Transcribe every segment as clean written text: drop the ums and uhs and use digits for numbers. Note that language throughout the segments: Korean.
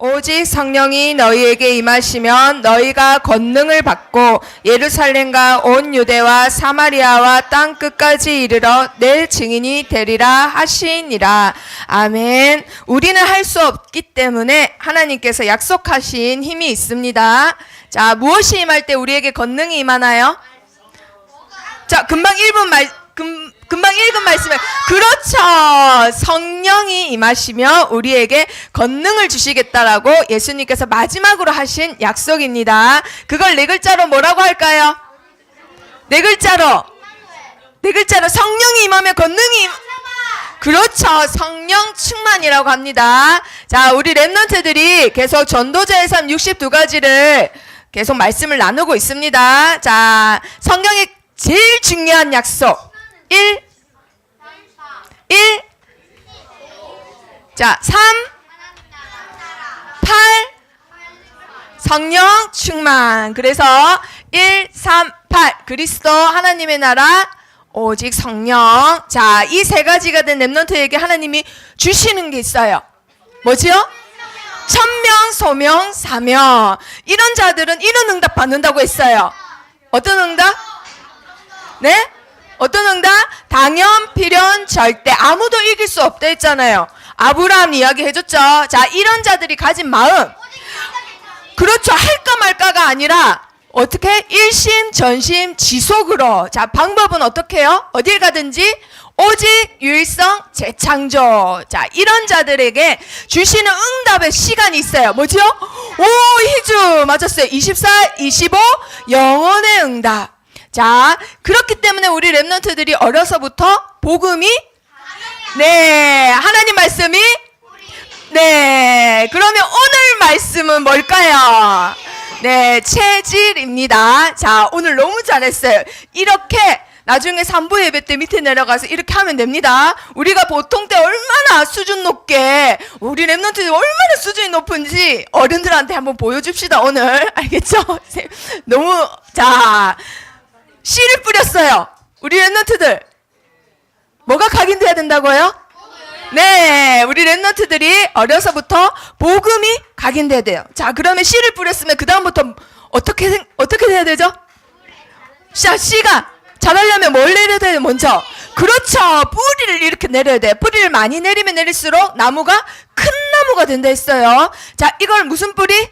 오직 성령이 너희에게 임하시면 너희가 권능을 받고 예루살렘과 온 유대와 사마리아와 땅 끝까지 이르러 내 증인이 되리라 하시니라. 아멘. 우리는 할 수 없기 때문에 하나님께서 약속하신 힘이 있습니다. 자, 무엇이 임할 때 우리에게 권능이 임하나요? 자, 금방 읽은 말씀에 그렇죠. 성령이 임하시며 우리에게 권능을 주시겠다라고 예수님께서 마지막으로 하신 약속입니다. 그걸 네 글자로 뭐라고 할까요? 네 글자로 성령이 임하면 권능이 그렇죠. 성령 충만이라고 합니다. 자, 우리 랩런트들이 계속 전도자의 삶 62가지를 계속 말씀을 나누고 있습니다. 자, 성경의 제일 중요한 약속 1 자, 3 8 성령 충만. 그래서 1, 3, 8 그리스도 하나님의 나라 오직 성령. 자, 이 세 가지가 된 랩런트에게 하나님이 주시는 게 있어요. 뭐지요? 천명, 소명, 사명. 이런 자들은 이런 응답 받는다고 했어요. 어떤 응답? 네? 어떤 응답? 당연, 필연, 절대. 아무도 이길 수 없다 했잖아요. 아브라함 이야기 해줬죠. 자, 이런 자들이 가진 마음. 그렇죠. 할까 말까가 아니라 어떻게? 일심, 전심, 지속으로. 자, 방법은 어떻게 해요? 어딜 가든지 오직 유일성 재창조. 자, 이런 자들에게 주시는 응답의 시간이 있어요. 뭐죠? 오, 희주 맞았어요. 24, 25 영혼의 응답. 자, 그렇기 때문에 우리 랩런트들이 어려서부터 복음이 네, 하나님 말씀이 네, 그러면 오늘 말씀은 뭘까요? 네, 체질입니다. 자, 오늘 너무 잘했어요. 이렇게 나중에 3부 예배 때 밑에 내려가서 이렇게 하면 됩니다. 우리가 보통 때 얼마나 수준 높게 우리 랩런트들이 얼마나 수준이 높은지 어른들한테 한번 보여줍시다 오늘. 알겠죠? 너무 자, 씨를 뿌렸어요. 우리 랩런트들 뭐가 각인돼야 된다고요? 네, 우리 랩런트들이 어려서부터 복음이 각인돼야 돼요. 자, 그러면 씨를 뿌렸으면 그 다음부터 어떻게 해야 되죠? 씨가 자라려면 뭘 내려야 돼요? 먼저 그렇죠. 뿌리를 이렇게 내려야 돼요. 뿌리를 많이 내리면 내릴수록 나무가 큰 나무가 된다 했어요. 자, 이걸 무슨 뿌리?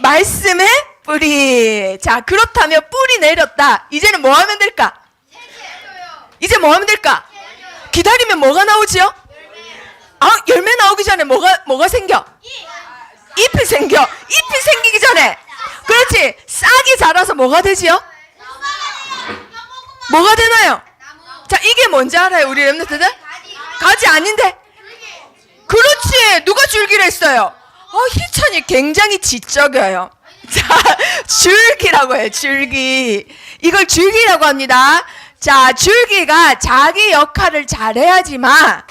말씀의 뿌리. 자, 그렇다면 뿌리 내렸다. 이제는 뭐 하면 될까? 이제 뭐 하면 될까? 기다리면 뭐가 나오지요? 아, 열매 나오기 전에 뭐가 생겨? 잎이 생겨. 잎이 생기기 전에 그렇지. 싹이 자라서 뭐가 되지요? 뭐가 되나요? 자, 이게 뭔지 알아요? 우리 랩런트들? 가지 아닌데? 그렇지. 누가 줄기를 했어요? 희찬이 굉장히 지적이에요. 자, 줄기라고 해요. 줄기. 이걸 줄기라고 합니다. 자, 줄기가 자기 역할을 잘해야지만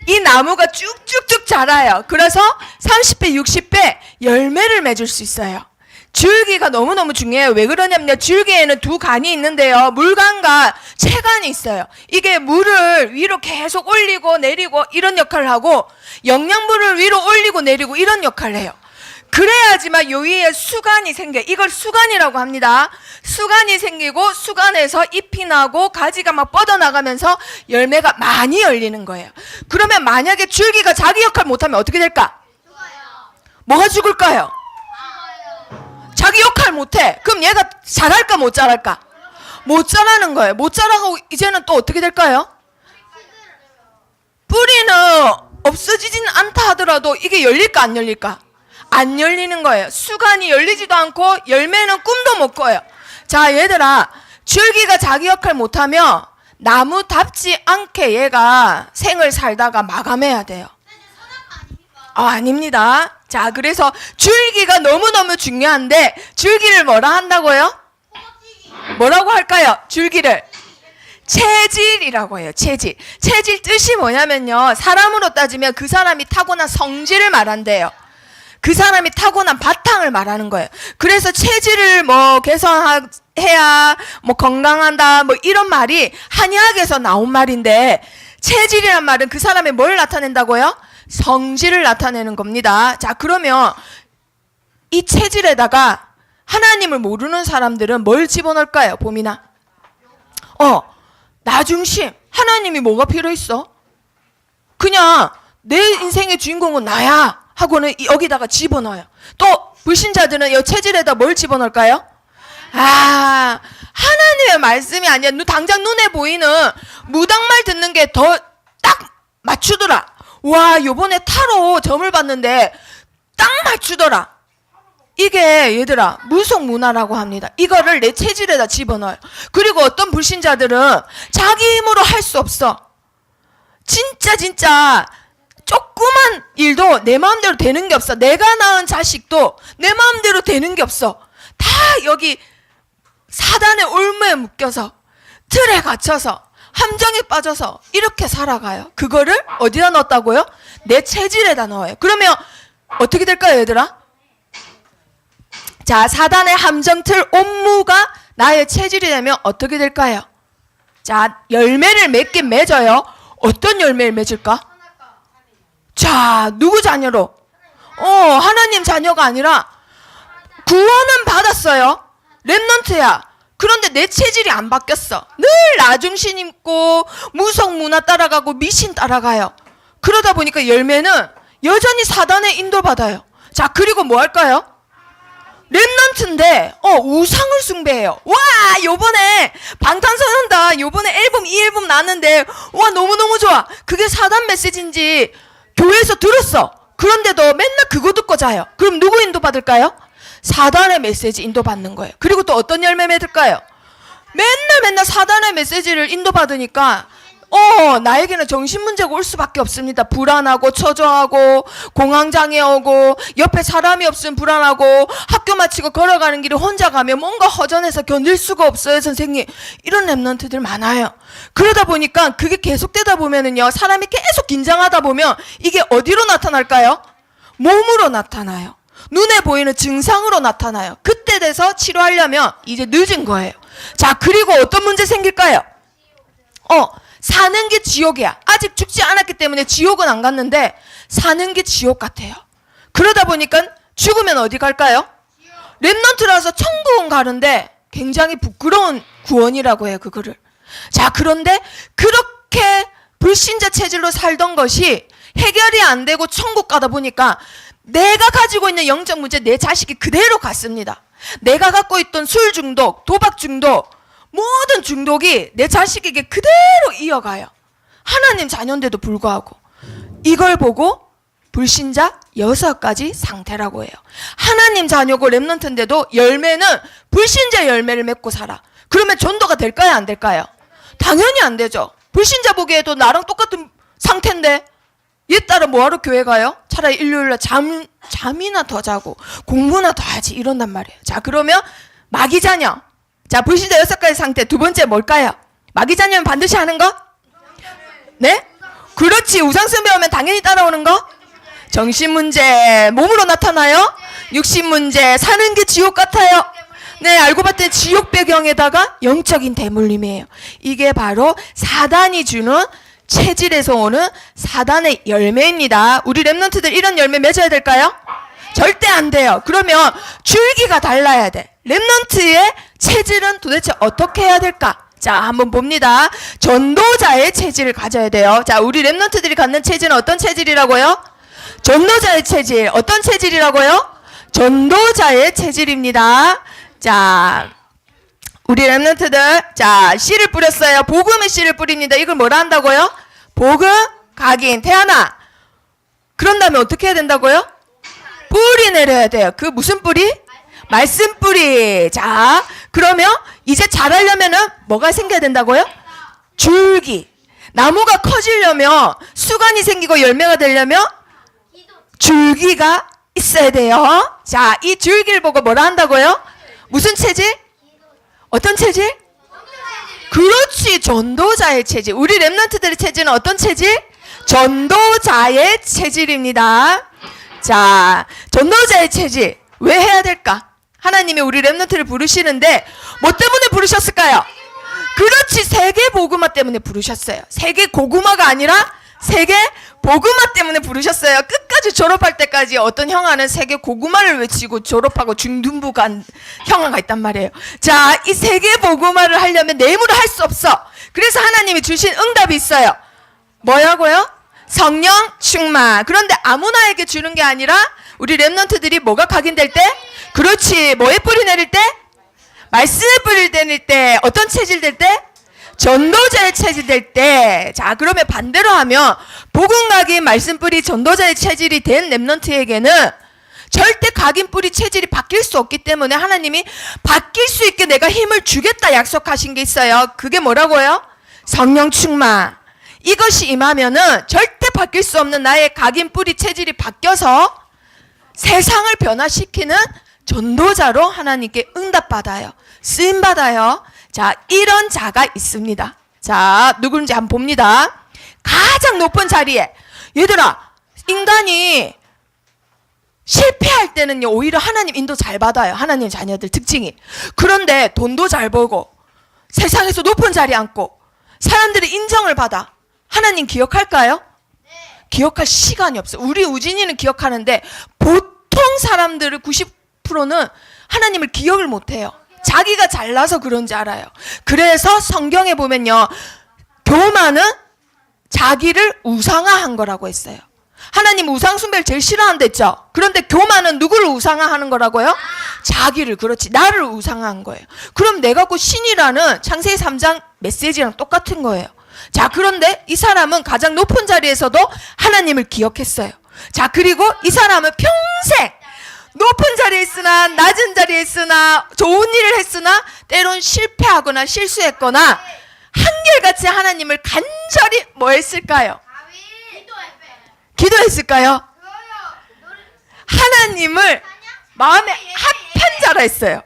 이 나무가 쭉쭉쭉 자라요. 그래서 30배, 60배 열매를 맺을 수 있어요. 줄기가 너무너무 중요해요. 왜 그러냐면요. 줄기에는 두 간이 있는데요. 물간과 체간이 있어요. 이게 물을 위로 계속 올리고 내리고 이런 역할을 하고 영양분을 위로 올리고 내리고 이런 역할을 해요. 그래야지만 요 위에 수간이 생겨. 이걸 수간이라고 합니다. 수간이 생기고 수간에서 잎이 나고 가지가 막 뻗어나가면서 열매가 많이 열리는 거예요. 그러면 만약에 줄기가 자기 역할 못하면 어떻게 될까? 뭐가 죽을까요? 자기 역할 못해. 그럼 얘가 자랄까 못 자랄까? 못 자라는 거예요. 못 자라고 이제는 또 어떻게 될까요? 뿌리는 없어지진 않다 하더라도 이게 열릴까 안 열릴까? 안 열리는 거예요. 수간이 열리지도 않고 열매는 꿈도 못 꿔요. 자, 얘들아, 줄기가 자기 역할 못하면 나무답지 않게 얘가 생을 살다가 마감해야 돼요. 아닙니다. 자, 그래서 줄기가 너무너무 중요한데 줄기를 뭐라 한다고요? 뭐라고 할까요? 줄기를 체질이라고 해요. 체질. 체질 뜻이 뭐냐면요. 사람으로 따지면 그 사람이 타고난 성질을 말한대요. 그 사람이 타고난 바탕을 말하는 거예요. 그래서 체질을 뭐 개선해야 뭐 건강한다 뭐 이런 말이 한의학에서 나온 말인데 체질이란 말은 그 사람의 뭘 나타낸다고요? 성질을 나타내는 겁니다. 자, 그러면 이 체질에다가 하나님을 모르는 사람들은 뭘 집어넣을까요? 봄이나 나 중심. 하나님이 뭐가 필요 있어? 그냥 내 인생의 주인공은 나야 하고는 여기다가 집어넣어요. 또 불신자들은 이 체질에다 뭘 집어넣을까요? 하나님의 말씀이 아니야. 당장 눈에 보이는 무당말 듣는 게 더 딱 맞추더라. 와, 요번에 타로 점을 봤는데 딱 맞추더라. 이게 얘들아 무속문화라고 합니다. 이거를 내 체질에다 집어넣어요. 그리고 어떤 불신자들은 자기 힘으로 할 수 없어. 진짜 조그만 일도 내 마음대로 되는 게 없어. 내가 낳은 자식도 내 마음대로 되는 게 없어. 다 여기 사단의 올무에 묶여서 틀에 갇혀서 함정에 빠져서 이렇게 살아가요. 그거를 어디다 넣었다고요? 내 체질에다 넣어요. 그러면 어떻게 될까요, 얘들아? 자, 사단의 함정틀 옴무가 나의 체질이 되면 어떻게 될까요? 자, 열매를 맺긴 맺어요. 어떤 열매를 맺을까? 자, 누구 자녀로? 하나님 자녀가 아니라 구원은 받았어요. 렘넌트야. 그런데 내 체질이 안 바뀌었어. 늘 나중심 있고 무속 문화 따라가고 미신 따라가요. 그러다 보니까 열매는 여전히 사단에 인도받아요. 자, 그리고 뭐 할까요? 렘넌트인데 우상을 숭배해요. 와, 요번에 방탄소년단 요번에 앨범 이 앨범 나왔는데 와, 너무너무 좋아. 그게 사단 메시지인지 교회에서 들었어. 그런데도 맨날 그거 듣고 자요. 그럼 누구 인도받을까요? 사단의 메시지 인도받는 거예요. 그리고 또 어떤 열매 맺을까요? 맨날 사단의 메시지를 인도받으니까 나에게는 정신문제가 올 수밖에 없습니다. 불안하고 처져하고 공황장애 오고 옆에 사람이 없으면 불안하고 학교 마치고 걸어가는 길에 혼자 가면 뭔가 허전해서 견딜 수가 없어요, 선생님. 이런 랩런트들 많아요. 그러다 보니까 그게 계속되다 보면은요, 사람이 계속 긴장하다 보면 이게 어디로 나타날까요? 몸으로 나타나요. 눈에 보이는 증상으로 나타나요. 그때 돼서 치료하려면 이제 늦은 거예요. 자, 그리고 어떤 문제 생길까요? 사는 게 지옥이야. 아직 죽지 않았기 때문에 지옥은 안 갔는데 사는 게 지옥 같아요. 그러다 보니까 죽으면 어디 갈까요? 렘넌트라서 천국은 가는데 굉장히 부끄러운 구원이라고 해요, 그거를. 자, 그런데 그렇게 불신자 체질로 살던 것이 해결이 안 되고 천국 가다 보니까 내가 가지고 있는 영적 문제, 내 자식이 그대로 갔습니다. 내가 갖고 있던 술 중독, 도박 중독, 모든 중독이 내 자식에게 그대로 이어가요. 하나님 자녀인데도 불구하고. 이걸 보고 불신자 6가지 상태라고 해요. 하나님 자녀고 렘넌트인데도 열매는 불신자 열매를 맺고 살아. 그러면 전도가 될까요, 안 될까요? 당연히 안 되죠. 불신자 보기에도 나랑 똑같은 상태인데 얘 따라 뭐하러 교회 가요? 차라리 일요일날 잠이나 더 자고 공부나 더 하지 이런단 말이에요. 자, 그러면 마귀 자녀. 자, 불신자 6가지 상태. 두 번째 뭘까요? 마귀 자녀는 반드시 하는 거? 네? 그렇지. 우상숭배 오면 당연히 따라오는 거? 정신 문제. 몸으로 나타나요? 육신 문제. 사는 게 지옥 같아요. 네, 알고 봤더니 지옥 배경에다가 영적인 대물림이에요. 이게 바로 사단이 주는 체질에서 오는 사단의 열매입니다. 우리 렘넌트들 이런 열매 맺어야 될까요? 절대 안 돼요. 그러면 줄기가 달라야 돼. 렘넌트의 체질은 도대체 어떻게 해야 될까? 자, 한번 봅니다. 전도자의 체질을 가져야 돼요. 자, 우리 렘넌트들이 갖는 체질은 어떤 체질이라고요? 전도자의 체질. 어떤 체질이라고요? 전도자의 체질입니다. 자, 우리 렘넌트들, 자, 씨를 뿌렸어요. 복음의 씨를 뿌립니다. 이걸 뭐라 한다고요? 복음, 각인, 태어나. 그런 다음에 어떻게 해야 된다고요? 뿌리 내려야 돼요. 그 무슨 뿌리? 말씀 뿌리. 자, 그러면 이제 자라려면은 뭐가 생겨야 된다고요? 줄기. 나무가 커지려면, 수간이 생기고 열매가 되려면 줄기가 있어야 돼요. 자, 이 줄기를 보고 뭐라 한다고요? 무슨 체질? 어떤 체질? 그렇지, 전도자의 체질. 우리 렘넌트들의 체질은 어떤 체질? 전도자의 체질입니다. 자, 전도자의 체질 왜 해야 될까? 하나님이 우리 렘넌트를 부르시는데 뭐 때문에 부르셨을까요? 그렇지, 세계 복음화 때문에 부르셨어요. 세계 고구마가 아니라 세계 복음화 때문에 부르셨어요. 끝까지 졸업할 때까지 어떤 형아는 세계 고구마를 외치고 졸업하고 중등부 간 형아가 있단 말이에요. 자, 이 세계 복음화를 하려면 내 힘으로 할 수 없어. 그래서 하나님이 주신 응답이 있어요. 뭐라고요? 성령 충만. 그런데 아무나에게 주는 게 아니라 우리 랩런트들이 뭐가 각인될 때? 그렇지. 뭐에 뿌리 내릴 때? 말씀에 뿌리 내릴 때. 어떤 체질 될 때? 전도자의 체질 될 때. 자, 그러면 반대로 하면 복음 각인 말씀 뿌리 전도자의 체질이 된 랩런트에게는 절대 각인 뿌리 체질이 바뀔 수 없기 때문에 하나님이 바뀔 수 있게 내가 힘을 주겠다 약속하신 게 있어요. 그게 뭐라고요? 성령 충만. 이것이 임하면은 절대 바뀔 수 없는 나의 각인 뿌리 체질이 바뀌어서 세상을 변화시키는 전도자로 하나님께 응답받아요. 쓰임받아요. 자, 이런 자가 있습니다. 자, 누군지 한번 봅니다. 가장 높은 자리에. 얘들아, 인간이 실패할 때는요, 오히려 하나님 인도 잘 받아요. 하나님 자녀들 특징이. 그런데 돈도 잘 벌고 세상에서 높은 자리에 앉고 사람들의 인정을 받아. 하나님 기억할까요? 기억할 시간이 없어요. 우리 우진이는 기억하는데 보통 사람들의 90%는 하나님을 기억을 못해요. 자기가 잘나서 그런지 알아요. 그래서 성경에 보면요, 교만은 자기를 우상화한 거라고 했어요. 하나님 우상 숭배를 제일 싫어한댔죠. 그런데 교만은 누구를 우상화하는 거라고요? 자기를. 그렇지, 나를 우상화한 거예요. 그럼 내가 곧 신이라는 창세기 3장 메시지랑 똑같은 거예요. 자, 그런데 이 사람은 가장 높은 자리에서도 하나님을 기억했어요. 자, 그리고 이 사람은 평생 높은 자리에 있으나 낮은 자리에 있으나 좋은 일을 했으나 때론 실패하거나 실수했거나 한결같이 하나님을 간절히 뭐 했을까요? 기도했을까요? 하나님을 마음에 합한 자라 했어요.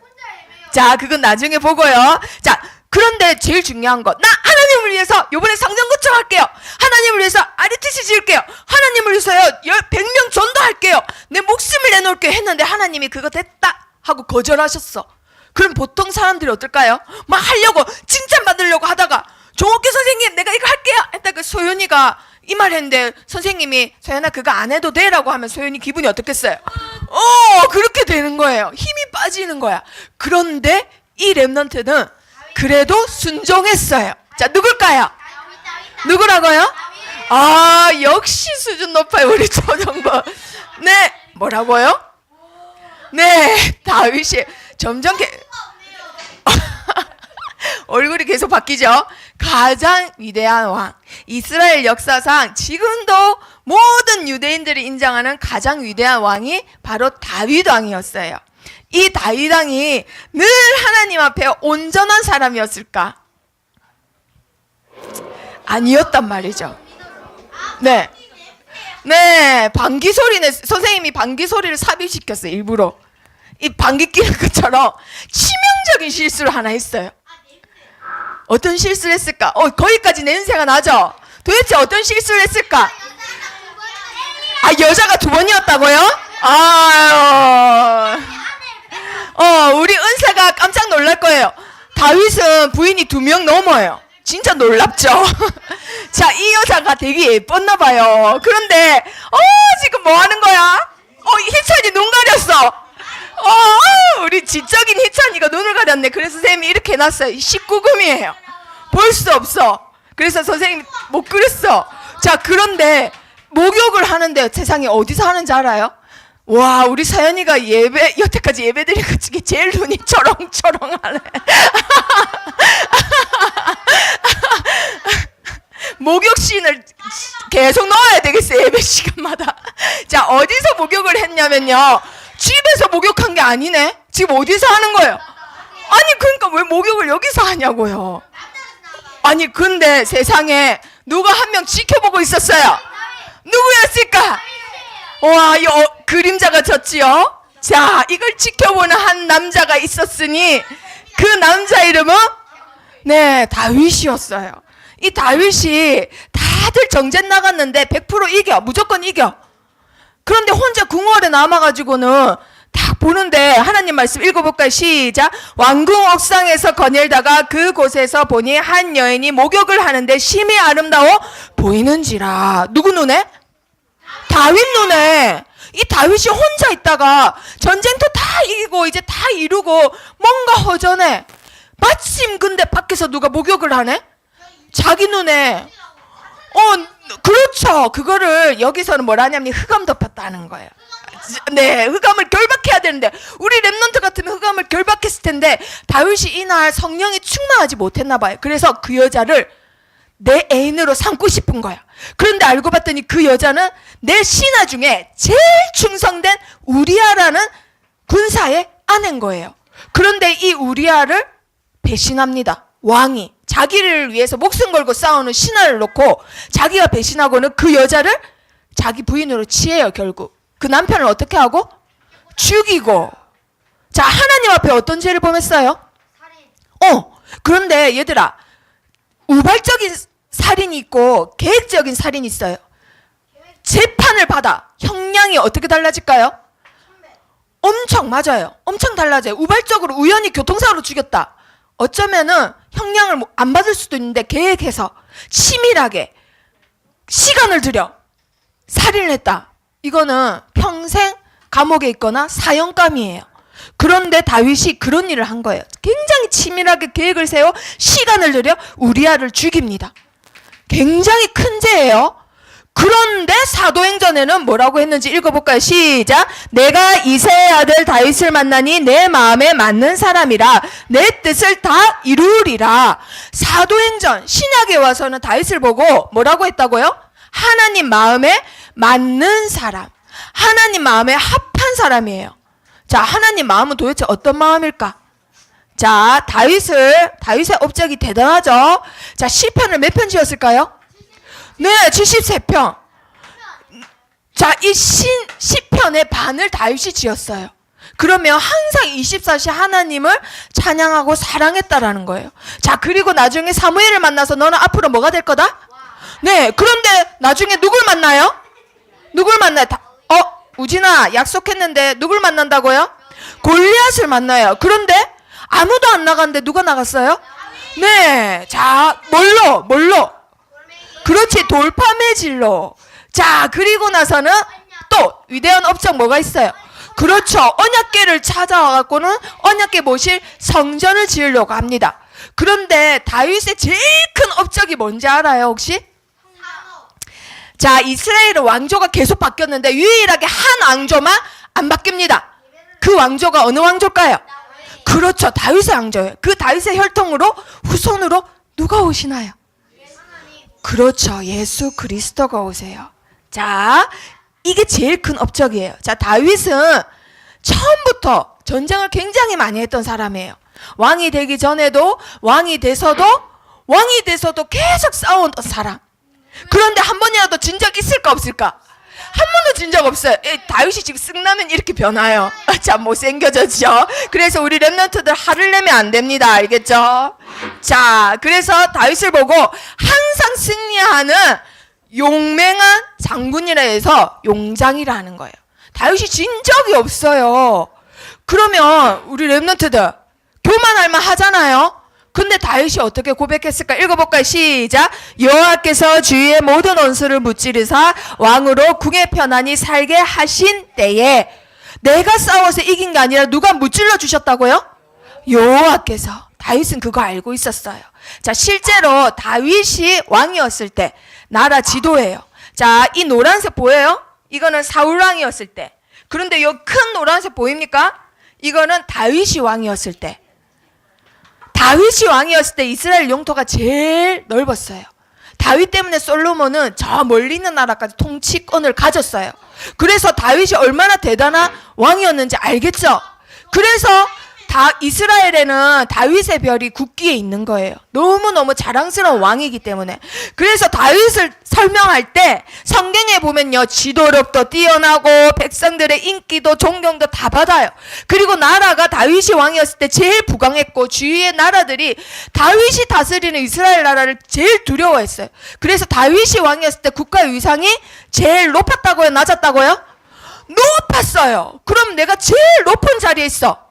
자, 그건 나중에 보고요. 자, 그런데 제일 중요한 거, 나 하나님을 위해서 요번에 성전 구축할게요. 하나님을 위해서 RTC 지을게요. 하나님을 위해서요 100명 전도할게요. 내 목숨을 내놓을게요 했는데 하나님이 그거 됐다 하고 거절하셨어. 그럼 보통 사람들이 어떨까요? 막 하려고 칭찬받으려고 하다가 종옥교 선생님 내가 이거 할게요 했다가 소연이가 이 말 했는데 선생님이 소연아 그거 안 해도 돼 라고 하면 소연이 기분이 어떻겠어요? 그렇게 되는 거예요. 힘이 빠지는 거야. 그런데 이 랩런트는 그래도 순종했어요. 자, 누굴까요? 누구라고요? 아, 역시 수준 높아요, 우리 조정보. 네, 뭐라고요? 네, 다윗이 점점 얼굴이 계속 바뀌죠. 가장 위대한 왕. 이스라엘 역사상 지금도 모든 유대인들이 인정하는 가장 위대한 왕이 바로 다윗 왕이었어요. 이 다윗 왕이 늘 하나님 앞에 온전한 사람이었을까? 아니었단 말이죠. 네. 네, 방귀 소리는 선생님이 방귀 소리를 삽입시켰어요, 일부러. 이 방귀 끼는 것처럼 치명적인 실수를 하나 했어요. 어떤 실수를 했을까? 거기까지 냄새가 나죠? 도대체 어떤 실수를 했을까? 아, 여자가 2번이었다고요? 아유. 우리 은세가 깜짝 놀랄 거예요. 다윗은 부인이 2명 넘어요. 진짜 놀랍죠? 자, 이 여자가 되게 예뻤나 봐요. 그런데 지금 뭐 하는 거야? 희찬이 눈 가렸어. 우리 지적인 희찬이가 눈을 가렸네. 그래서 선생님이 이렇게 해놨어요. 19금이에요. 볼 수 없어. 그래서 선생님이 못 그렸어. 자, 그런데 목욕을 하는데 세상에 어디서 하는지 알아요? 와, 우리 사연이가 여태까지 예배 드린 것 중에 제일 눈이 초롱초롱하네. 목욕신을 계속 넣어야 되겠어요, 예배 시간마다. 자, 어디서 목욕을 했냐면요, 집에서 목욕한 게 아니네. 지금 어디서 하는 거예요? 아니, 그러니까 왜 목욕을 여기서 하냐고요. 아니, 근데 세상에 누가 한 명 지켜보고 있었어요. 누구였을까? 와, 이 그림자가 졌지요. 자, 이걸 지켜보는 한 남자가 있었으니 그 남자 이름은 네, 다윗이었어요. 이 다윗이 다들 정전 나갔는데 100% 이겨. 무조건 이겨. 그런데 혼자 궁궐에 남아가지고는 딱 보는데 하나님 말씀 읽어볼까요? 시작. 왕궁 옥상에서 거닐다가 그곳에서 보니 한 여인이 목욕을 하는데 심히 아름다워 보이는지라. 누구 눈에? 다윗 눈에. 이 다윗이 혼자 있다가 전쟁터 다 이기고 이제 다 이루고 뭔가 허전해. 마침 근데 밖에서 누가 목욕을 하네? 자기 눈에. 그렇죠. 그거를 여기서는 뭐라 하냐면 흑암 덮었다는 거예요. 네, 흑암을 결박해야 되는데 우리 랩넌트 같으면 흑암을 결박했을 텐데 다윗이 이날 성령이 충만하지 못했나 봐요. 그래서 그 여자를 내 애인으로 삼고 싶은 거야. 그런데 알고 봤더니 그 여자는 내 신하 중에 제일 충성된 우리아라는 군사의 아내인 거예요. 그런데 이 우리아를 배신합니다. 왕이 자기를 위해서 목숨 걸고 싸우는 신하를 놓고 자기가 배신하고는 그 여자를 자기 부인으로 취해요. 결국 그 남편을 어떻게 하고? 죽이고. 자, 하나님 앞에 어떤 죄를 범했어요? 그런데 얘들아, 우발적인 살인이 있고 계획적인 살인이 있어요. 재판을 받아 형량이 어떻게 달라질까요? 엄청 맞아요. 엄청 달라져요. 우발적으로 우연히 교통사고로 죽였다. 어쩌면은 형량을 안 받을 수도 있는데 계획해서 치밀하게 시간을 들여 살인을 했다. 이거는 평생 감옥에 있거나 사형감이에요. 그런데 다윗이 그런 일을 한 거예요. 굉장히 치밀하게 계획을 세워 시간을 들여 우리아를 죽입니다. 굉장히 큰 죄예요. 그런데 사도행전에는 뭐라고 했는지 읽어볼까요? 시작. 내가 이새의 아들 다윗을 만나니 내 마음에 맞는 사람이라 내 뜻을 다 이루리라. 사도행전 신약에 와서는 다윗을 보고 뭐라고 했다고요? 하나님 마음에 맞는 사람, 하나님 마음에 합한 사람이에요. 자, 하나님 마음은 도대체 어떤 마음일까? 자, 다윗의 업적이 대단하죠. 자, 시편을 몇 편 지었을까요? 네, 73편. 자, 이 시편의 반을 다윗이 지었어요. 그러면 항상 24시 하나님을 찬양하고 사랑했다라는 거예요. 자, 그리고 나중에 사무엘을 만나서 너는 앞으로 뭐가 될 거다? 네, 그런데 나중에 누굴 만나요? 누굴 만나요? 우진아, 약속했는데 누굴 만난다고요? 골리앗을 만나요. 그런데 아무도 안 나갔는데 누가 나갔어요? 네, 자, 뭘로? 그렇지, 돌파매질로. 자, 그리고 나서는 또 위대한 업적 뭐가 있어요? 그렇죠, 언약궤를 찾아와갖고는 언약궤 모실 성전을 지으려고 합니다. 그런데 다윗의 제일 큰 업적이 뭔지 알아요, 혹시? 자, 이스라엘의 왕조가 계속 바뀌었는데 유일하게 한 왕조만 안 바뀝니다. 그 왕조가 어느 왕조일까요? 그렇죠, 다윗의 왕조예요. 그 다윗의 혈통으로 후손으로 누가 오시나요? 그렇죠, 예수 그리스도가 오세요. 자, 이게 제일 큰 업적이에요. 자, 다윗은 처음부터 전쟁을 굉장히 많이 했던 사람이에요. 왕이 되기 전에도 왕이 돼서도 계속 싸웠던 사람. 그런데 한 번이라도 진 적 있을까 없을까? 한 번도 진 적 없어요. 다윗이 지금 쓱나면 이렇게 변화요. 참 못생겨졌죠. 그래서 우리 랩런트들 화를 내면 안 됩니다. 알겠죠? 자, 그래서 다윗을 보고 항상 승리하는 용맹한 장군이라 해서 용장이라 하는 거예요. 다윗이 진 적이 없어요. 그러면 우리 랩런트들 교만할 만 하잖아요. 근데 다윗이 어떻게 고백했을까? 읽어볼까요? 시작. 여호와께서 주위의 모든 원수를 무찌르사 왕으로 궁에 편안히 살게 하신 때에 내가 싸워서 이긴 게 아니라 누가 무찔러 주셨다고요? 여호와께서. 다윗은 그거 알고 있었어요. 자, 실제로 다윗이 왕이었을 때 나라 지도예요. 자, 이 노란색 보여요? 이거는 사울 왕이었을 때. 그런데 이 큰 노란색 보입니까? 이거는 다윗이 왕이었을 때. 다윗이 왕이었을 때 이스라엘 영토가 제일 넓었어요. 다윗 때문에 솔로몬은 저 멀리 있는 나라까지 통치권을 가졌어요. 그래서 다윗이 얼마나 대단한 왕이었는지 알겠죠? 그래서 이스라엘에는 다윗의 별이 국기에 있는 거예요. 너무너무 자랑스러운 왕이기 때문에. 그래서 다윗을 설명할 때 성경에 보면요, 지도력도 뛰어나고 백성들의 인기도 존경도 다 받아요. 그리고 나라가 다윗이 왕이었을 때 제일 부강했고 주위의 나라들이 다윗이 다스리는 이스라엘 나라를 제일 두려워했어요. 그래서 다윗이 왕이었을 때 국가의 위상이 제일 높았다고요? 낮았다고요? 높았어요. 그럼 내가 제일 높은 자리에 있어.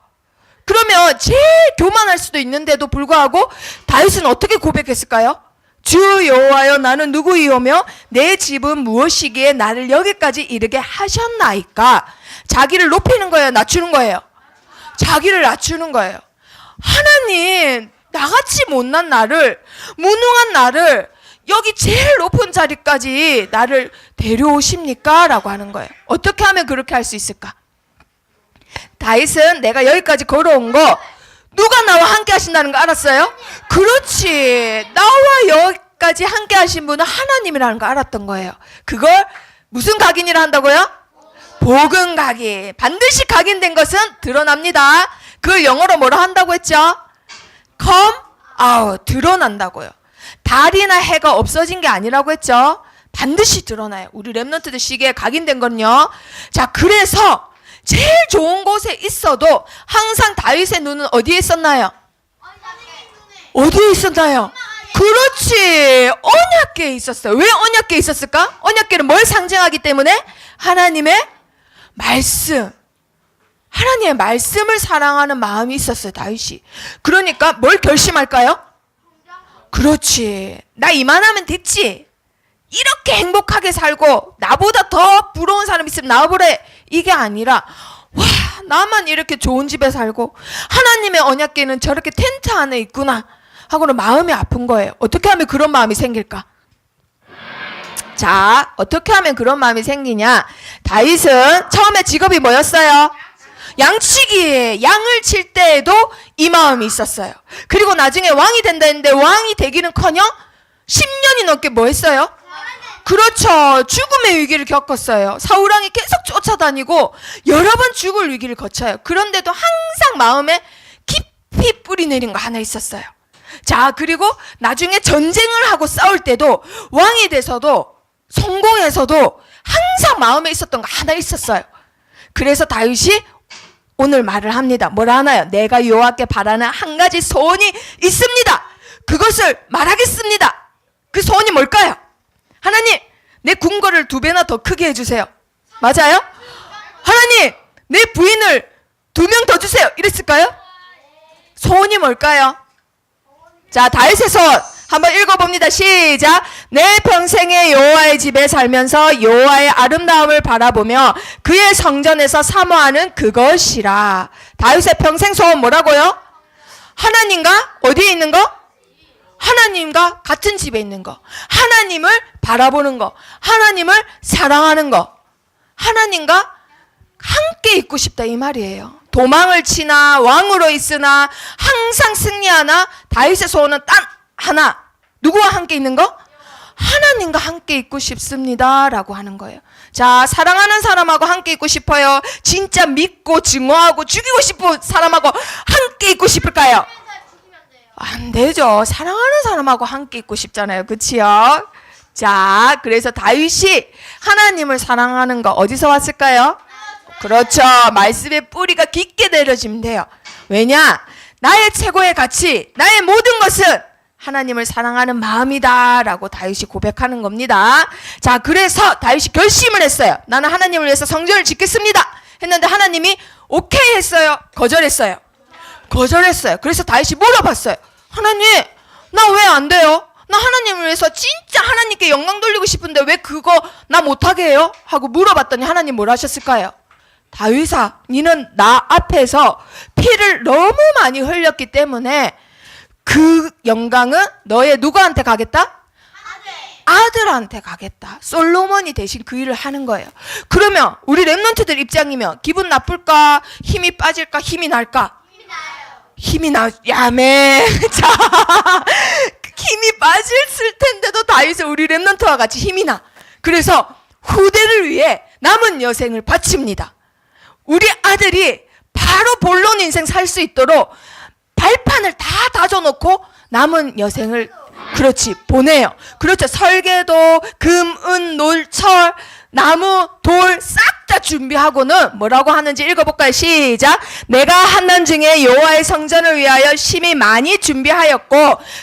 그러면 제일 교만할 수도 있는데도 불구하고 다윗은 어떻게 고백했을까요? 주 여호와여 나는 누구이오며 내 집은 무엇이기에 나를 여기까지 이르게 하셨나이까. 자기를 높이는 거예요, 낮추는 거예요? 자기를 낮추는 거예요. 하나님, 나같이 못난 나를, 무능한 나를 여기 제일 높은 자리까지 나를 데려오십니까? 라고 하는 거예요. 어떻게 하면 그렇게 할 수 있을까? 다윗은 내가 여기까지 걸어온 거 누가 나와 함께 하신다는 거 알았어요? 그렇지. 나와 여기까지 함께 하신 분은 하나님이라는 거 알았던 거예요. 그걸 무슨 각인이라 한다고요? 복음 각인. 반드시 각인된 것은 드러납니다. 그걸 영어로 뭐라 한다고 했죠? come out. 드러난다고요. 달이나 해가 없어진 게 아니라고 했죠? 반드시 드러나요. 우리 렘넌트들 시기에 각인된 건요. 자, 그래서 제일 좋은 곳에 있어도 항상 다윗의 눈은 어디에 있었나요? 어디에 있었나요? 그렇지. 언약궤에 있었어요. 왜 언약궤에 있었을까? 언약궤는 뭘 상징하기 때문에? 하나님의 말씀. 하나님의 말씀을 사랑하는 마음이 있었어요, 다윗이. 그러니까 뭘 결심할까요? 그렇지. 나 이만하면 됐지. 이렇게 행복하게 살고 나보다 더 부러운 사람 있으면 나와보래. 이게 아니라 와, 나만 이렇게 좋은 집에 살고 하나님의 언약궤는 저렇게 텐트 안에 있구나 하고는 마음이 아픈 거예요. 어떻게 하면 그런 마음이 생길까? 자, 어떻게 하면 그런 마음이 생기냐? 다윗은 처음에 직업이 뭐였어요? 양치기. 양을 칠 때에도 이 마음이 있었어요. 그리고 나중에 왕이 된다 했는데 왕이 되기는커녕 10년이 넘게 뭐 했어요? 그렇죠. 죽음의 위기를 겪었어요. 사울왕이 계속 쫓아다니고 여러 번 죽을 위기를 거쳐요. 그런데도 항상 마음에 깊이 뿌리 내린 거 하나 있었어요. 자, 그리고 나중에 전쟁을 하고 싸울 때도 왕이 돼서도 성공해서도 항상 마음에 있었던 거 하나 있었어요. 그래서 다윗이 오늘 말을 합니다. 뭐라 하나요? 내가 여호와께 바라는 한 가지 소원이 있습니다. 그것을 말하겠습니다. 그 소원이 뭘까요? 하나님, 내 궁궐을 2배나 더 크게 해주세요. 맞아요? 하나님, 내 부인을 2명 더 주세요. 이랬을까요? 소원이 뭘까요? 자, 다윗의 소원 한번 읽어봅니다. 시작. 내 평생에 여호와의 집에 살면서 여호와의 아름다움을 바라보며 그의 성전에서 사모하는 그것이라. 다윗의 평생 소원 뭐라고요? 하나님과 어디에 있는 거? 하나님과 같은 집에 있는 거. 하나님을 바라보는 거. 하나님을 사랑하는 거. 하나님과 함께 있고 싶다 이 말이에요. 도망을 치나 왕으로 있으나 항상 승리하나 다윗의 소원은 딱 하나. 누구와 함께 있는 거? 하나님과 함께 있고 싶습니다 라고 하는 거예요. 자, 사랑하는 사람하고 함께 있고 싶어요? 진짜 믿고 증오하고 죽이고 싶은 사람하고 함께 있고 싶을까요? 안 되죠. 사랑하는 사람하고 함께 있고 싶잖아요. 그치요? 자, 그래서 다윗이 하나님을 사랑하는 거 어디서 왔을까요? 그렇죠. 말씀의 뿌리가 깊게 내려지면 돼요. 왜냐? 나의 최고의 가치, 나의 모든 것은 하나님을 사랑하는 마음이다 라고 다윗이 고백하는 겁니다. 자, 그래서 다윗이 결심을 했어요. 나는 하나님을 위해서 성전을 짓겠습니다 했는데 하나님이 오케이 했어요? 거절했어요? 거절했어요. 그래서 다윗이 물어봤어요. 하나님, 나 왜 안 돼요? 나 하나님을 위해서 진짜 하나님께 영광 돌리고 싶은데 왜 그거 나 못하게 해요? 하고 물어봤더니 하나님 뭘 하셨을까요? 다윗아, 니는 나 앞에서 피를 너무 많이 흘렸기 때문에 그 영광은 너의 누구한테 가겠다? 아들한테 가겠다. 솔로몬이 대신 그 일을 하는 거예요. 그러면 우리 렘넌트들 입장이면 기분 나쁠까? 힘이 빠질까? 힘이 날까? 힘이 나, 야매. 자, 힘이 빠졌을 텐데도 다윗은 우리 렘넌트와 같이 힘이 나. 그래서 후대를 위해 남은 여생을 바칩니다. 우리 아들이 바로 본론 인생 살 수 있도록 발판을 다 다져놓고 남은 여생을 그렇지 보내요. 그렇죠. 설계도, 금, 은, 놀, 철, 나무, 돌 싹 다 준비하고는 뭐라고 하는지 읽어볼까요? 시작. 내가 한난 중에 여호와의 성전을 위하여 심히 많이 준비하였고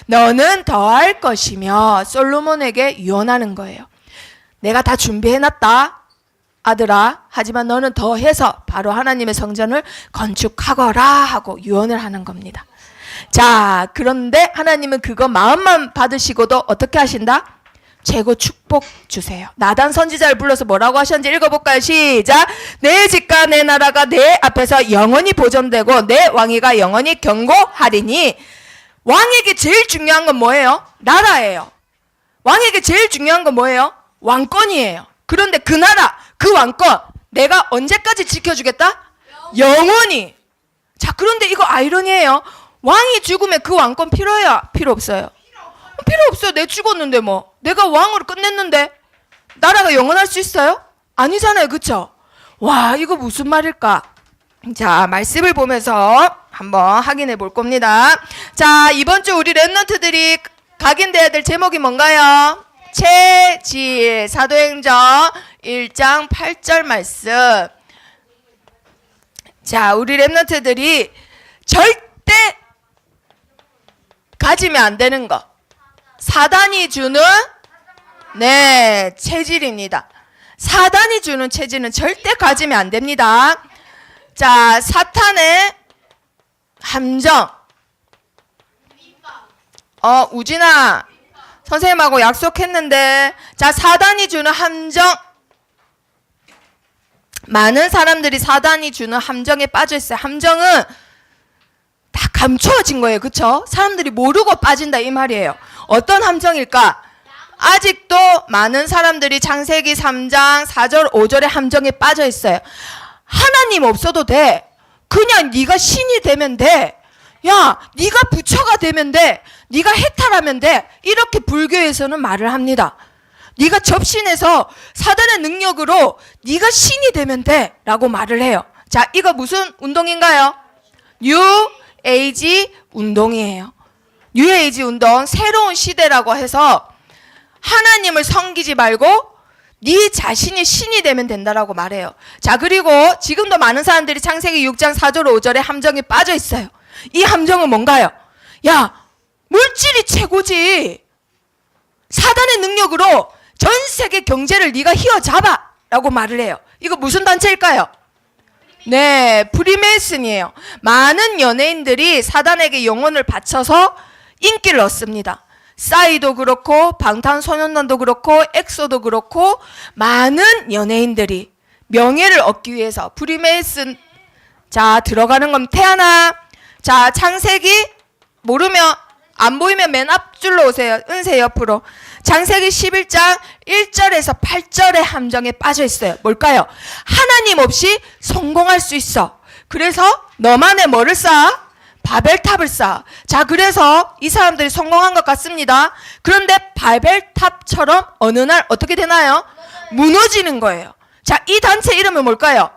너는 더할 것이며 솔로몬에게 유언하는 거예요. 내가 다 준비해놨다. 아들아, 하지만 너는 더해서 바로 하나님의 성전을 건축하거라 하고 유언을 하는 겁니다. 자, 그런데 하나님은 그거 마음만 받으시고도 어떻게 하신다? 최고 축복 주세요. 나단 선지자를 불러서 뭐라고 하셨는지 읽어볼까요? 시작. 내 집과 내 나라가 내 앞에서 영원히 보존되고 내 왕위가 영원히 견고하리니. 왕에게 제일 중요한 건 뭐예요? 나라예요. 왕에게 제일 중요한 건 뭐예요? 왕권이에요. 그런데 그 나라, 그 왕권 내가 언제까지 지켜주겠다? 영원히. 자, 그런데 이거 아이러니예요. 왕이 죽으면 그 왕권 필요해요? 필요 없어요? 필요 없어요. 내 죽었는데 뭐. 내가 왕으로 끝냈는데 나라가 영원할 수 있어요? 아니잖아요. 그쵸? 와, 이거 무슨 말일까? 자, 말씀을 보면서 한번 확인해 볼 겁니다. 자, 이번 주 우리 랩런트들이 각인돼야 될 제목이 뭔가요? 체질. 사도행전 1장 8절 말씀. 자, 우리 랩런트들이 절대 가지면 안 되는 거. 사단이 주는 체질입니다. 사단이 주는 체질은 절대 가지면 안 됩니다. 자, 사탄의 함정. 우진아, 선생님하고 약속했는데, 자, 사단이 주는 함정. 많은 사람들이 사단이 주는 함정에 빠져 있어요. 함정은 다 감추어진 거예요. 그쵸? 사람들이 모르고 빠진다 이 말이에요. 어떤 함정일까? 아직도 많은 사람들이 창세기 3장 4절 5절의 함정에 빠져 있어요. 하나님 없어도 돼. 그냥 네가 신이 되면 돼. 야, 네가 부처가 되면 돼. 네가 해탈하면 돼. 이렇게 불교에서는 말을 합니다. 네가 접신해서 사단의 능력으로 네가 신이 되면 돼 라고 말을 해요. 자, 이거 무슨 운동인가요? 뉴 에이지 운동이에요. 뉴 에이지 운동, 새로운 시대라고 해서 하나님을 섬기지 말고 네 자신이 신이 되면 된다라고 말해요. 자, 그리고 지금도 많은 사람들이 창세기 6장 4절 5절에 함정에 빠져 있어요. 이 함정은 뭔가요? 야, 물질이 최고지. 사단의 능력으로 전 세계 경제를 네가 휘어잡아 라고 말을 해요. 이거 무슨 단체일까요? 네, 프리메이슨이에요. 많은 연예인들이 사단에게 영혼을 바쳐서 인기를 얻습니다. 싸이도 그렇고 방탄소년단도 그렇고 엑소도 그렇고 많은 연예인들이 명예를 얻기 위해서 프리메이슨. 자, 들어가는 건 태아나. 자, 창세기 모르면 안 보이면 맨 앞줄로 오세요. 은세 옆으로. 창세기 11장 1절에서 8절의 함정에 빠져 있어요. 뭘까요? 하나님 없이 성공할 수 있어. 그래서 너만의 뭐를 쌓아? 바벨탑을 쌓아. 자, 그래서 이 사람들이 성공한 것 같습니다. 그런데 바벨탑처럼 어느 날 어떻게 되나요? 무너지는 거예요. 자, 이 단체 이름은 뭘까요?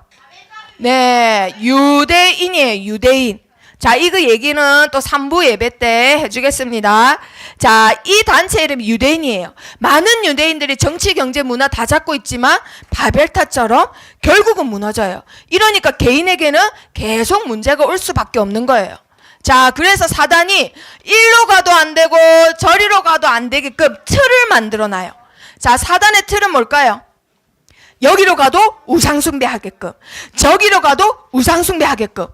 네, 유대인이에요. 유대인. 자, 이거 얘기는 또 3부 예배 때 해주겠습니다. 자, 이 단체 이름이 유대인이에요. 많은 유대인들이 정치, 경제, 문화 다 잡고 있지만 바벨탑처럼 결국은 무너져요. 이러니까 개인에게는 계속 문제가 올 수밖에 없는 거예요. 자, 그래서 사단이 일로 가도 안 되고 저리로 가도 안 되게끔 틀을 만들어놔요. 자, 사단의 틀은 뭘까요? 여기로 가도 우상숭배하게끔, 저기로 가도 우상숭배하게끔.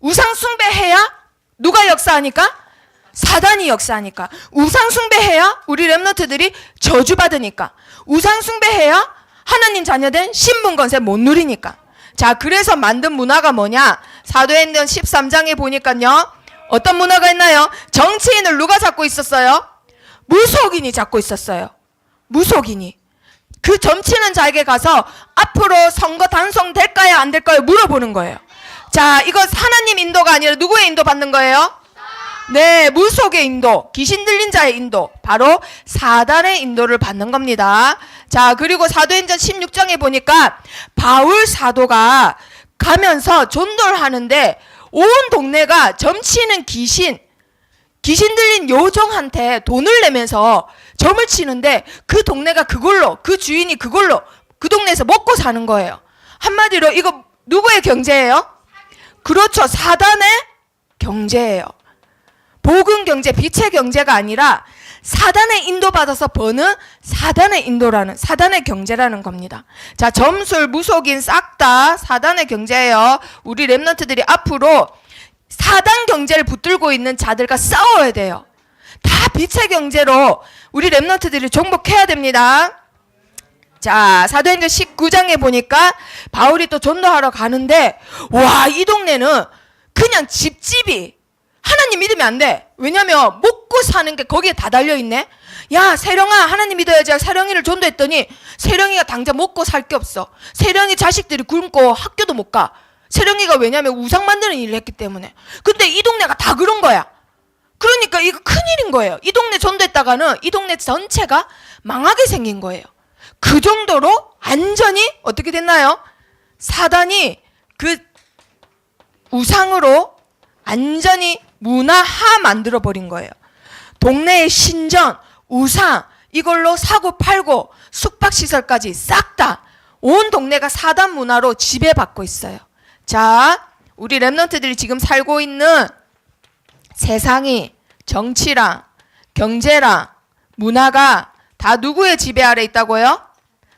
우상숭배해야 누가 역사하니까? 사단이 역사하니까. 우상숭배해야 우리 랩런트들이 저주받으니까. 우상숭배해야 하나님 자녀된 신분권세 못 누리니까. 자, 그래서 만든 문화가 뭐냐? 사도행전 13장에 보니까요, 어떤 문화가 있나요? 정치인을 누가 잡고 있었어요? 무속인이 잡고 있었어요. 무속인이. 그 정치는 자에게 가서 앞으로 선거 단성될까요? 안 될까요? 물어보는 거예요. 자, 이거 하나님 인도가 아니라 누구의 인도 받는 거예요? 네, 무속의 인도, 귀신 들린 자의 인도, 바로 사단의 인도를 받는 겁니다. 자, 그리고 사도행전 16장에 보니까 바울 사도가 가면서 전도를 하는데 온 동네가 점치는 귀신 들린 요정한테 돈을 내면서 점을 치는데 그 동네가 그걸로, 그 주인이 그걸로 그 동네에서 먹고 사는 거예요. 한마디로 이거 누구의 경제예요? 그렇죠. 사단의 경제예요. 복음 경제, 빛의 경제가 아니라 사단의 인도받아서 버는 사단의 인도라는, 사단의 경제라는 겁니다. 자, 점술, 무속인 싹 다 사단의 경제예요. 우리 랩런트들이 앞으로 사단 경제를 붙들고 있는 자들과 싸워야 돼요. 다 빛의 경제로 우리 랩런트들이 정복해야 됩니다. 자, 사도행전 19장에 보니까 바울이 또 전도하러 가는데, 와, 이 동네는 그냥 집집이 하나님 믿으면 안 돼. 왜냐면 먹고 사는 게 거기에 다 달려있네. 야, 세령아, 하나님 믿어야지. 세령이를 전도했더니 세령이가 당장 먹고 살 게 없어. 세령이 자식들이 굶고 학교도 못 가. 세령이가 왜냐면 우상 만드는 일을 했기 때문에. 근데 이 동네가 다 그런 거야. 그러니까 이거 큰일인 거예요. 이 동네 전도했다가는 이 동네 전체가 망하게 생긴 거예요. 그 정도로 완전히 어떻게 됐나요? 사단이 그 우상으로 완전히 문화화 만들어 버린 거예요. 동네의 신전, 우상 이걸로 사고 팔고 숙박시설까지 싹 다 온 동네가 사단 문화로 지배받고 있어요. 자, 우리 랩런트들이 지금 살고 있는 세상이 정치랑 경제랑 문화가 다 누구의 지배 아래 있다고요?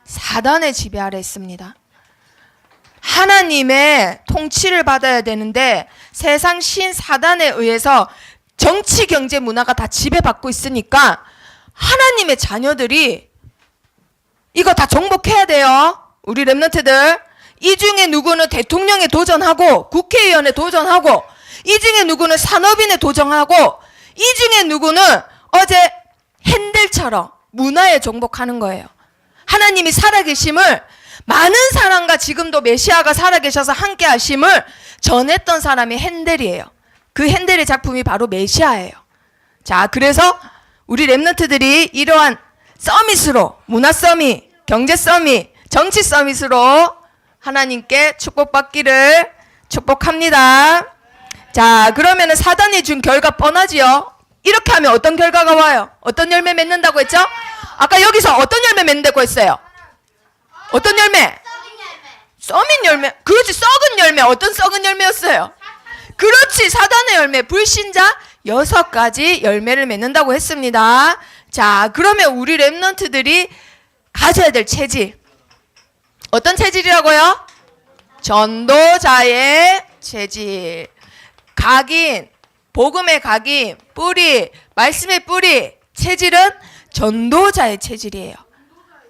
사단의 지배 아래 있습니다. 하나님의 통치를 받아야 되는데 세상 신 사단에 의해서 정치, 경제, 문화가 다 지배받고 있으니까 하나님의 자녀들이 이거 다 정복해야 돼요. 우리 랩런트들. 이 중에 누구는 대통령에 도전하고 국회의원에 도전하고 이 중에 누구는 산업인에 도전하고 이 중에 누구는 어제 핸델처럼 문화에 정복하는 거예요. 하나님이 살아계심을 많은 사람과 지금도 메시아가 살아계셔서 함께 하심을 전했던 사람이 핸델이에요. 그 핸델의 작품이 바로 메시아예요. 자, 그래서 우리 랩런트들이 이러한 서밋으로, 문화 서밋, 경제 서밋, 정치 서밋으로 하나님께 축복받기를 축복합니다. 자, 그러면은 사단이 준 결과 뻔하지요. 이렇게 하면 어떤 결과가 와요? 어떤 열매 맺는다고 했죠? 아까 여기서 어떤 열매 맺는다고 했어요? 어떤 열매? 서밋 열매. 그렇지, 썩은 열매. 어떤 썩은 열매였어요? 그렇지, 사단의 열매. 불신자 6가지 열매를 맺는다고 했습니다. 자, 그러면 우리 랩런트들이 가져야 될 체질. 어떤 체질이라고요? 전도자의 체질. 각인, 복음의 각인, 뿌리, 말씀의 뿌리. 체질은 전도자의 체질이에요.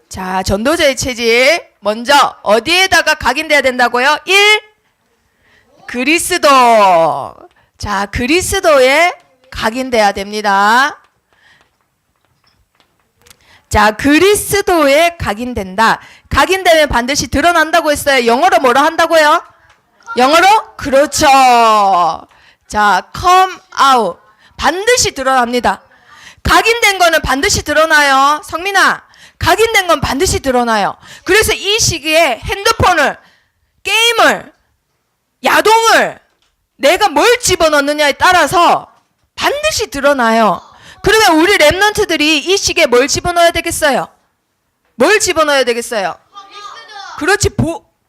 자, 전도자의 체질. 먼저 어디에다가 각인돼야 된다고요? 1. 그리스도. 자, 그리스도에 각인돼야 됩니다. 자, 그리스도에 각인된다. 각인되면 반드시 드러난다고 했어요. 영어로 뭐라 한다고요? 영어로? 그렇죠. 자, come out. 반드시 드러납니다. 각인된 거는 반드시 드러나요. 성민아, 각인된 건 반드시 드러나요. 그래서 이 시기에 핸드폰을, 게임을, 야동을 내가 뭘 집어넣느냐에 따라서 반드시 드러나요. 그러면 우리 랩런트들이 이 시기에 뭘 집어넣어야 되겠어요? 뭘 집어넣어야 되겠어요? 그렇지,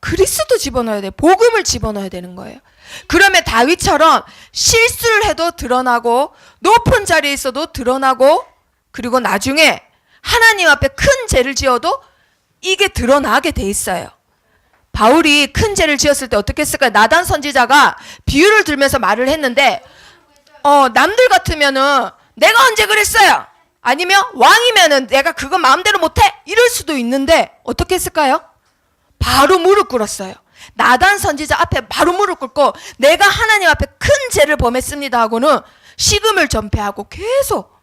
그리스도 집어넣어야 돼. 복음을 집어넣어야 되는 거예요. 그러면 다윗처럼 실수를 해도 드러나고 높은 자리에 있어도 드러나고 그리고 나중에 하나님 앞에 큰 죄를 지어도 이게 드러나게 돼 있어요. 바울이 큰 죄를 지었을 때 어떻게 했을까요? 나단 선지자가 비유를 들면서 말을 했는데 남들 같으면은 내가 언제 그랬어요? 아니면 왕이면은 내가 그거 마음대로 못해? 이럴 수도 있는데 어떻게 했을까요? 바로 무릎 꿇었어요. 나단 선지자 앞에 바로 무릎 꿇고 내가 하나님 앞에 큰 죄를 범했습니다 하고는 식음을 전폐하고 계속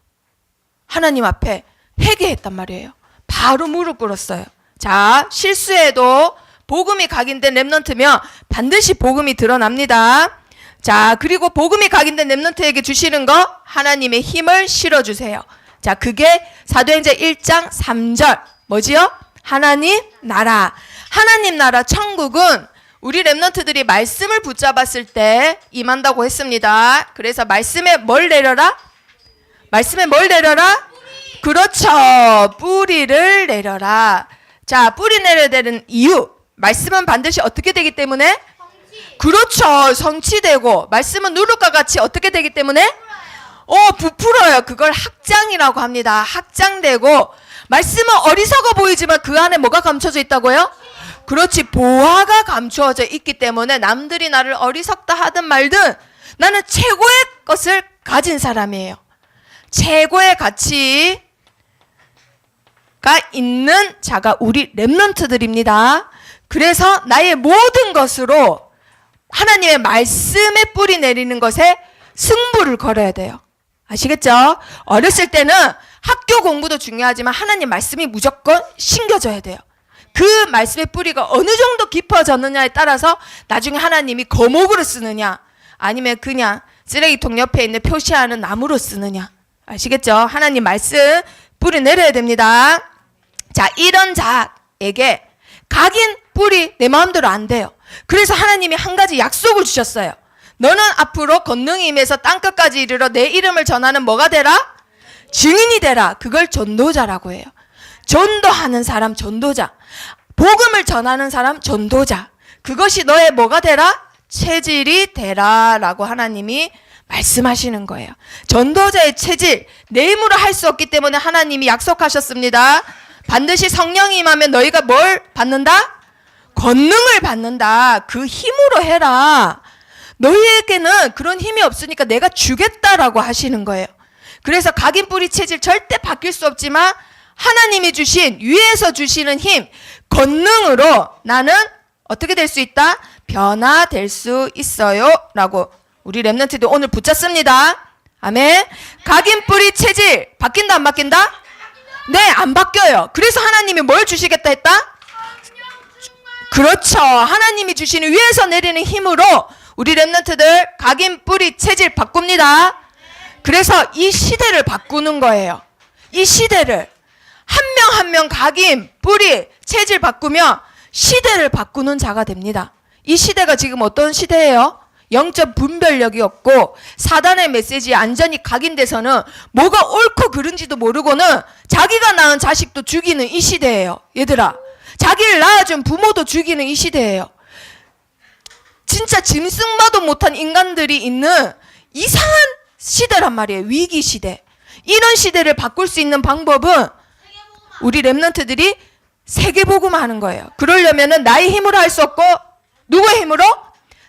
하나님 앞에 회개했단 말이에요. 바로 무릎 꿇었어요. 자, 실수해도 복음이 각인된 랩런트면 반드시 복음이 드러납니다. 자, 그리고 복음이 각인된 랩런트에게 주시는 거 하나님의 힘을 실어주세요. 자, 그게 사도행전 1장 3절 뭐지요? 하나님 나라. 하나님 나라 천국은 우리 랩런트들이 말씀을 붙잡았을 때 임한다고 했습니다. 그래서 말씀에 뭘 내려라? 말씀에 뭘 내려라? 그렇죠. 뿌리를 내려라. 자, 뿌리 내려야 되는 이유. 말씀은 반드시 어떻게 되기 때문에? 그렇죠. 성취되고 말씀은 누룩과 같이 어떻게 되기 때문에? 부풀어요. 그걸 학장이라고 합니다. 학장되고 말씀은 어리석어 보이지만 그 안에 뭐가 감춰져 있다고요? 그렇지, 보화가 감추어져 있기 때문에 남들이 나를 어리석다 하든 말든 나는 최고의 것을 가진 사람이에요. 최고의 가치가 있는 자가 우리 렘넌트들입니다. 그래서 나의 모든 것으로 하나님의 말씀에 뿌리 내리는 것에 승부를 걸어야 돼요. 아시겠죠? 어렸을 때는 학교 공부도 중요하지만 하나님 말씀이 무조건 신겨져야 돼요. 그 말씀의 뿌리가 어느 정도 깊어졌느냐에 따라서 나중에 하나님이 거목으로 쓰느냐 아니면 그냥 쓰레기통 옆에 있는 표시하는 나무로 쓰느냐. 아시겠죠? 하나님 말씀 뿌리 내려야 됩니다. 자, 이런 자에게 각인 뿌리 내 마음대로 안 돼요. 그래서 하나님이 한 가지 약속을 주셨어요. 너는 앞으로 권능이 임해서 땅끝까지 이르러 내 이름을 전하는 뭐가 되라? 증인이 되라. 그걸 전도자라고 해요. 전도하는 사람 전도자. 복음을 전하는 사람 전도자. 그것이 너의 뭐가 되라? 체질이 되라 라고 하나님이 말씀하시는 거예요. 전도자의 체질, 내 힘으로 할 수 없기 때문에 하나님이 약속하셨습니다. 반드시 성령이 임하면 너희가 뭘 받는다? 권능을 받는다. 그 힘으로 해라. 너희에게는 그런 힘이 없으니까 내가 주겠다라고 하시는 거예요. 그래서 각인 뿌리 체질 절대 바뀔 수 없지만 하나님이 주신, 위에서 주시는 힘, 권능으로 나는 어떻게 될 수 있다? 변화될 수 있어요 라고 우리 렘넌트들 오늘 붙잡습니다. 아멘. 각인 뿌리 체질 바뀐다 안 바뀐다? 네, 안 바뀌어요. 그래서 하나님이 뭘 주시겠다 했다? 그렇죠. 하나님이 주시는 위에서 내리는 힘으로 우리 렘넌트들 각인 뿌리 체질 바꿉니다. 그래서 이 시대를 바꾸는 거예요. 이 시대를 한 명 한 명 각인 뿌리 체질 바꾸면 시대를 바꾸는 자가 됩니다. 이 시대가 지금 어떤 시대예요? 영적 분별력이 없고 사단의 메시지에 완전히 각인돼서는 뭐가 옳고 그른지도 모르고는 자기가 낳은 자식도 죽이는 이 시대예요. 얘들아, 자기를 낳아준 부모도 죽이는 이 시대예요. 진짜 짐승마도 못한 인간들이 있는 이상한 시대란 말이에요. 위기 시대. 이런 시대를 바꿀 수 있는 방법은 우리 렘넌트들이 세계복음을 하는 거예요. 그러려면은 나의 힘으로 할 수 없고 누구의 힘으로?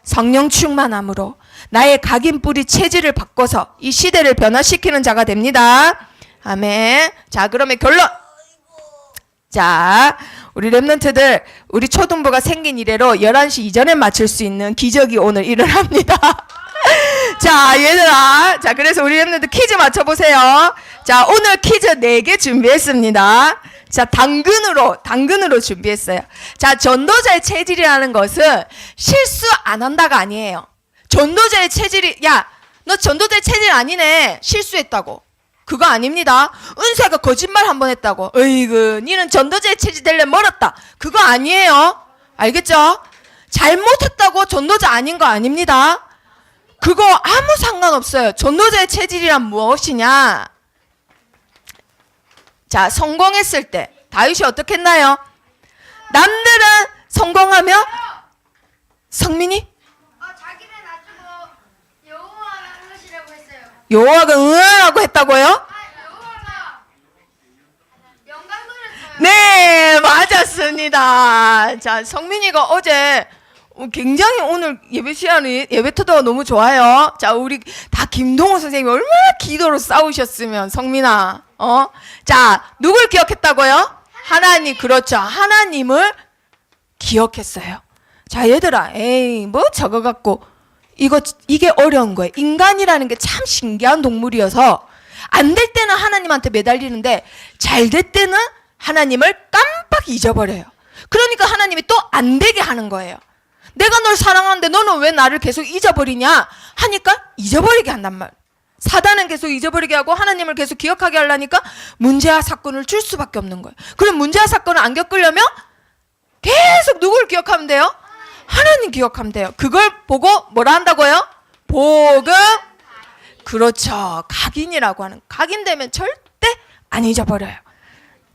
성령 충만함으로 나의 각인 뿌리 체질을 바꿔서 이 시대를 변화시키는 자가 됩니다. 아멘. 자, 그러면 결론. 자, 우리 렘넌트들, 우리 초등부가 생긴 이래로 11시 이전에 맞출 수 있는 기적이 오늘 일어납니다. 자, 얘들아. 자, 그래서 우리 렘넌트 퀴즈 맞춰보세요. 자, 오늘 퀴즈 4개 준비했습니다. 자, 당근으로 준비했어요. 자, 전도자의 체질이라는 것은 실수 안 한다가 아니에요. 전도자의 체질이, 야, 너 전도자의 체질 아니네. 실수했다고. 그거 아닙니다. 은사가 거짓말 한 번 했다고. 어이구, 니는 전도자의 체질 되려면 멀었다. 그거 아니에요. 알겠죠? 잘못했다고 전도자 아닌 거 아닙니다. 그거 아무 상관없어요. 전도자의 체질이란 무엇이냐? 자, 성공했을 때 다윗이 어떻게 했나요? 남들은 성공하며 성민이? 자기를 놔두고 여호와를 하시라고 했어요. 여호와가 응하라고 했다고요? 여호와가 영광을 했어요. 네, 맞았습니다. 자, 성민이가 어제 굉장히 오늘 예배 시간이 예배 토도가 너무 좋아요. 자, 우리 다 김동호 선생님이 얼마나 기도로 싸우셨으면 성민아. 자, 누굴 기억했다고요? 하나님. 그렇죠. 하나님을 기억했어요. 자, 얘들아, 에이, 뭐 저거 갖고 이게 어려운 거예요. 인간이라는 게 참 신기한 동물이어서 안 될 때는 하나님한테 매달리는데 잘 될 때는 하나님을 깜빡 잊어버려요. 그러니까 하나님이 또 안 되게 하는 거예요. 내가 널 사랑하는데 너는 왜 나를 계속 잊어버리냐 하니까 잊어버리게 한단 말. 사단은 계속 잊어버리게 하고 하나님을 계속 기억하게 하려니까 문제와 사건을 줄 수밖에 없는 거예요. 그럼 문제와 사건을 안 겪으려면 계속 누굴 기억하면 돼요? 하나님 기억하면 돼요. 그걸 보고 뭐라 한다고요? 복음. 그렇죠. 각인이라고 하는. 각인되면 절대 안 잊어버려요.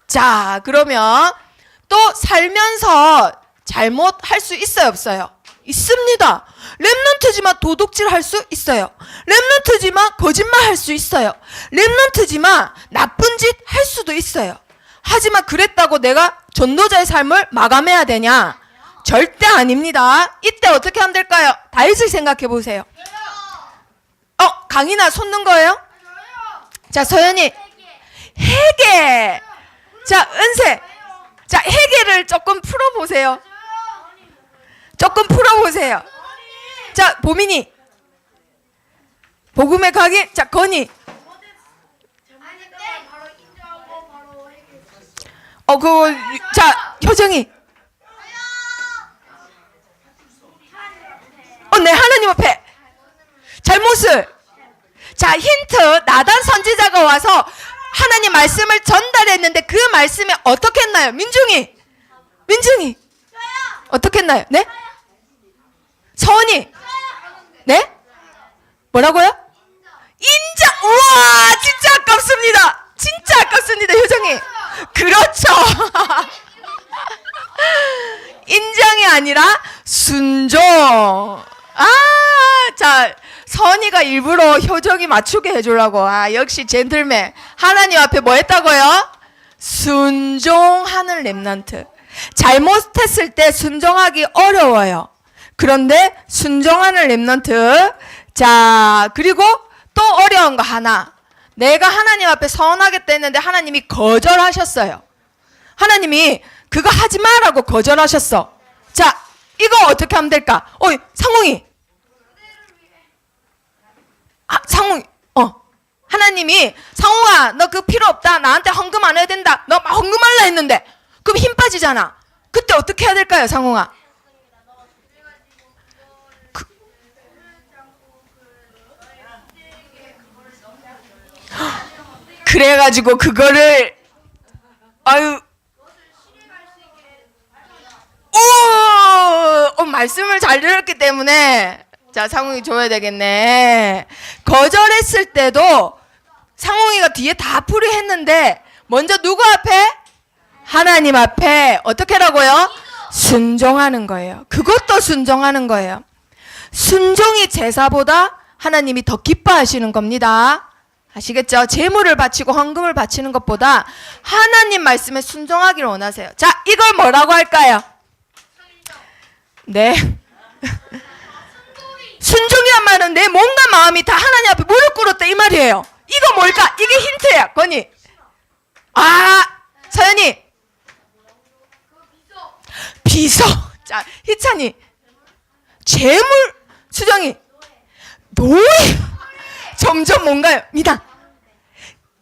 자, 그러면 또 살면서 잘못할 수 있어요, 없어요? 있습니다. 렘넌트지만 도둑질 할 수 있어요. 렘넌트지만 거짓말 할 수 있어요. 렘넌트지만 나쁜 짓 할 수도 있어요. 하지만 그랬다고 내가 전도자의 삶을 마감해야 되냐? 절대 아닙니다. 이때 어떻게 하면 될까요? 다윗을 생각해 보세요. 강인아 손 든 거예요? 자, 서연이 회개. 자, 은세. 자, 회개를 조금 풀어보세요. 조금 풀어보세요. 자, 보민이. 복음의 각인. 자, 건이. 자, 효정이. 네, 하나님 앞에. 잘못을. 자, 힌트. 나단 선지자가 와서 하나님 말씀을 전달했는데 그 말씀이 어떻게 했나요? 민중이. 어떻게 했나요? 네? 서원이. 네? 뭐라고요? 인정. 우와, 진짜 아깝습니다. 진짜 아깝습니다, 효정이. 그렇죠. 인정이 아니라 순종. 자, 선이가 일부러 효정이 맞추게 해주려고. 역시 젠틀맨. 하나님 앞에 뭐 했다고요? 순종하는 렘넌트. 잘못했을 때 순종하기 어려워요. 그런데 순종하는 렘넌트. 자, 그리고 또 어려운 거 하나. 내가 하나님 앞에 서운하겠다 했는데 하나님이 거절하셨어요. 하나님이 그거 하지 마라고 거절하셨어. 자, 이거 어떻게 하면 될까? 상홍이. 상홍이. 하나님이 상홍아, 너 그거 필요 없다. 나한테 헌금 안 해야 된다. 너 헌금할라 했는데. 그럼 힘 빠지잖아. 그때 어떻게 해야 될까요, 상홍아? 그래가지고 그거를 말씀을 잘 들었기 때문에 자, 상홍이 줘야 되겠네. 거절했을 때도 상홍이가 뒤에 다 풀이했는데 먼저 누구 앞에? 하나님 앞에 어떻게 하라고요? 순종하는 거예요. 그것도 순종하는 거예요. 순종이 제사보다 하나님이 더 기뻐하시는 겁니다. 아시겠죠? 제물을 바치고 헌금을 바치는 것보다 하나님 말씀에 순종하기를 원하세요. 자, 이걸 뭐라고 할까요? 네. 순종이란 말은 내 몸과 마음이 다 하나님 앞에 무릎 꿇었다 이 말이에요. 이거 뭘까? 이게 힌트야, 건이. 서연이. 비서. 자, 희찬이. 재물. 수정이. 노예. 점점 뭔가요? 미당.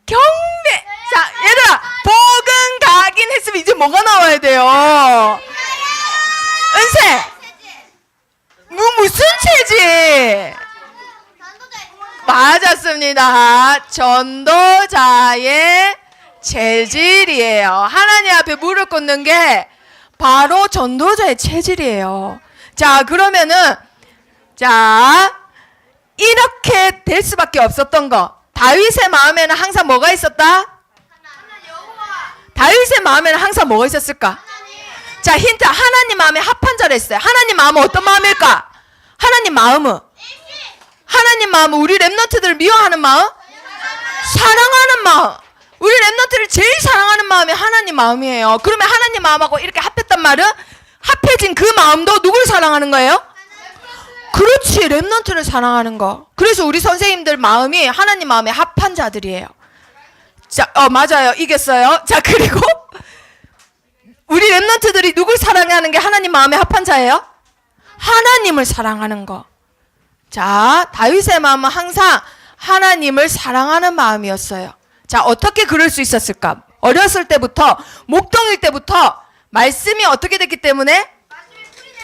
경배. 자, 얘들아. 복은 가긴 했으면 이제 뭐가 나와야 돼요? 은세. 무슨 체질? 맞았습니다. 전도자의 체질이에요. 하나님 앞에 무릎 꿇는 게 바로 전도자의 체질이에요. 자, 그러면은 자, 이렇게 될 수밖에 없었던 거. 다윗의 마음에는 항상 뭐가 있었다? 다윗의 마음에는 항상 뭐가 있었을까? 자, 힌트. 하나님 마음에 합한 자를 했어요. 하나님 마음은 어떤 마음일까? 하나님 마음은 우리 렘넌트들을 미워하는 마음? 사랑하는 마음. 우리 렘넌트를 제일 사랑하는 마음이 하나님 마음이에요. 그러면 하나님 마음하고 이렇게 합했단 말은 합해진 그 마음도 누굴 사랑하는 거예요? 그렇지, 렘넌트를 사랑하는 거. 그래서 우리 선생님들 마음이 하나님 마음에 합한 자들이에요. 자, 맞아요. 이겼어요. 자, 그리고 우리 렘넌트들이 누굴 사랑하는 게 하나님 마음에 합한 자예요? 하나님을 사랑하는 거. 자, 다윗의 마음은 항상 하나님을 사랑하는 마음이었어요. 자, 어떻게 그럴 수 있었을까? 어렸을 때부터, 목동일 때부터 말씀이 어떻게 됐기 때문에?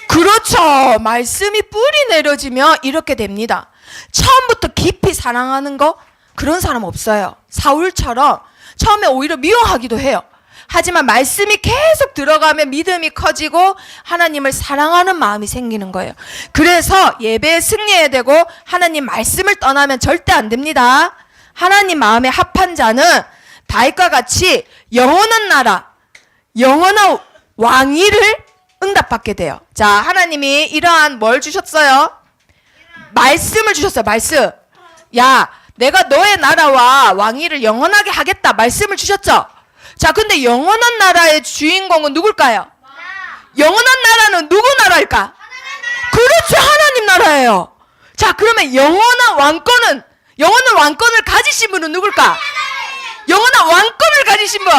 그렇죠. 말씀이 뿌리 내려지면 이렇게 됩니다. 처음부터 깊이 사랑하는 거 그런 사람 없어요. 사울처럼 처음에 오히려 미워하기도 해요. 하지만 말씀이 계속 들어가면 믿음이 커지고 하나님을 사랑하는 마음이 생기는 거예요. 그래서 예배에 승리해야 되고 하나님 말씀을 떠나면 절대 안 됩니다. 하나님 마음에 합한 자는 다윗과 같이 영원한 나라, 영원한 왕위를 응답받게 돼요. 자, 하나님이 이러한 뭘 주셨어요? 말씀을 주셨어요. 말씀. 야, 내가 너의 나라와 왕위를 영원하게 하겠다. 말씀을 주셨죠? 자, 근데 영원한 나라의 주인공은 누굴까요? 영원한 나라는 누구 나라일까? 그렇죠. 하나님 나라예요. 자, 그러면 영원한 왕권을 가지신 분은 누굴까? 영원한 왕권을 가지신 분.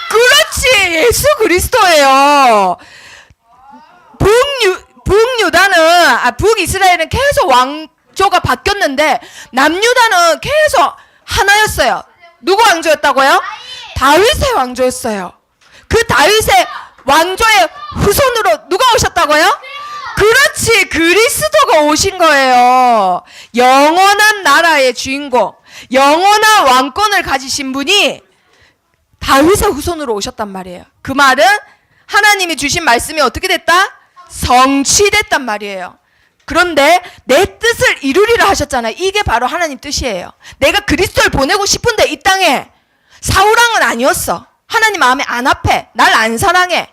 그렇지. 예수 그리스도예요. 북이스라엘은 계속 왕조가 바뀌었는데 남유다는 계속 하나였어요. 누구 왕조였다고요? 다윗의 왕조였어요. 그 다윗의 왕조의 후손으로 누가 오셨다고요? 그렇지. 그리스도가 오신 거예요. 영원한 나라의 주인공, 영원한 왕권을 가지신 분이 다윗의 후손으로 오셨단 말이에요. 그 말은 하나님이 주신 말씀이 어떻게 됐다? 성취됐단 말이에요. 그런데 내 뜻을 이루리라 하셨잖아요. 이게 바로 하나님 뜻이에요. 내가 그리스도를 보내고 싶은데 이 땅에 사울왕은 아니었어. 하나님 마음에 안 합해. 날 안 사랑해.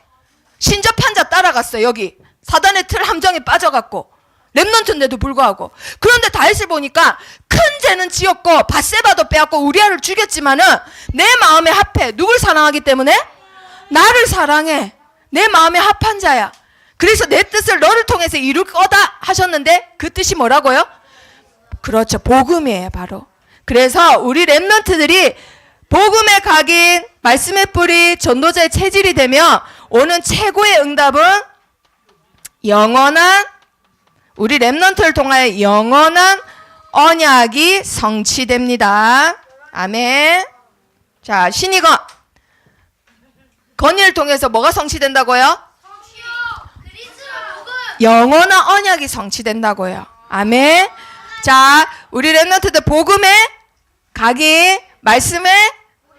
신접한 자 따라갔어. 여기 사단의 틀 함정에 빠져갖고 렘넌트인데도 불구하고. 그런데 다윗을 보니까 큰 죄는 지었고 밧세바도 빼앗고 우리아를 죽였지만은 내 마음에 합해. 누굴 사랑하기 때문에? 나를 사랑해. 내 마음에 합한 자야. 그래서 내 뜻을 너를 통해서 이룰 거다 하셨는데 그 뜻이 뭐라고요? 그렇죠. 복음이에요. 바로. 그래서 우리 렘넌트들이 복음의 각인, 말씀의 뿌리, 전도자의 체질이 되면 오는 최고의 응답은 영원한, 우리 렘넌트를 통하여 영원한 언약이 성취됩니다. 아멘. 자, 신이건 건의를 통해서 뭐가 성취된다고요? 영원한 언약이 성취된다고요. 아멘. 자, 우리 렘넌트들 복음의 각인, 말씀의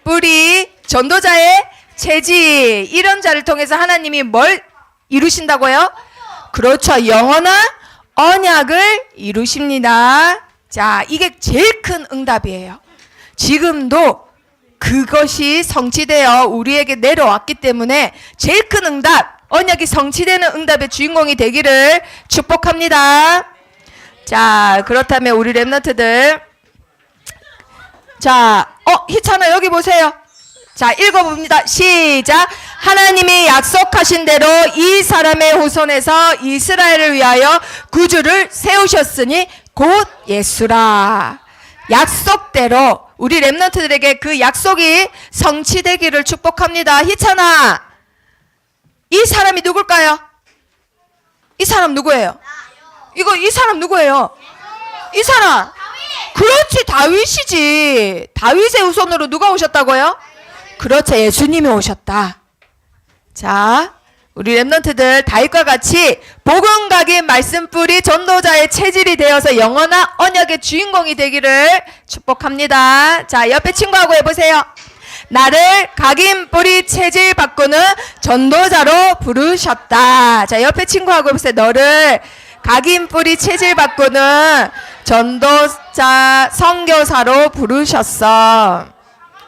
뿌리, 전도자의 체질, 이런 자를 통해서 하나님이 뭘 이루신다고요? 그렇죠. 영원한 언약을 이루십니다. 자, 이게 제일 큰 응답이에요. 지금도 그것이 성취되어 우리에게 내려왔기 때문에 제일 큰 응답, 언약이 성취되는 응답의 주인공이 되기를 축복합니다. 자, 그렇다면 우리 렘넌트들, 자, 희찬아 여기 보세요. 자, 읽어봅니다. 시작. 하나님이 약속하신 대로 이 사람의 후손에서 이스라엘을 위하여 구주를 세우셨으니 곧 예수라. 약속대로 우리 렘넌트들에게 그 약속이 성취되기를 축복합니다. 희찬아, 이 사람이 누굴까요? 이 사람 누구예요? 이 사람 누구예요? 이 사람. 그렇지, 다윗이지. 다윗의 후손으로 누가 오셨다고요? 그렇죠, 예수님이 오셨다. 자, 우리 렘넌트들 다윗과 같이 복음 각인 말씀 뿌리 전도자의 체질이 되어서 영원한 언약의 주인공이 되기를 축복합니다. 자, 옆에 친구하고 해보세요. 나를 각인 뿌리 체질 바꾸는 전도자로 부르셨다. 자, 옆에 친구하고 해보세요. 너를 각인 뿌리 체질 바꾸는 전도자 선교사로 부르셨어.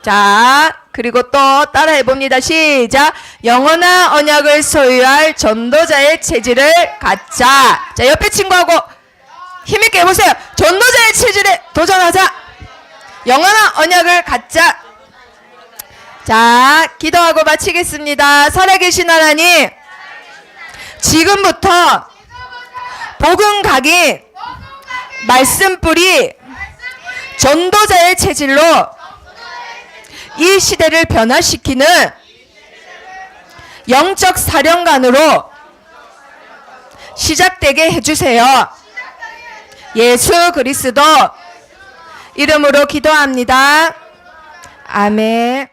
자, 그리고 또 따라 해봅니다. 시작. 영원한 언약을 소유할 전도자의 체질을 갖자. 자, 옆에 친구하고 힘있게 해보세요. 전도자의 체질에 도전하자. 영원한 언약을 갖자. 자, 기도하고 마치겠습니다. 살아계신 하나님, 지금부터 복음 각인 말씀 뿌리 전도자의 체질로 이 시대를 변화시키는 영적 사령관으로 시작되게 해주세요. 예수 그리스도 이름으로 기도합니다. 아멘.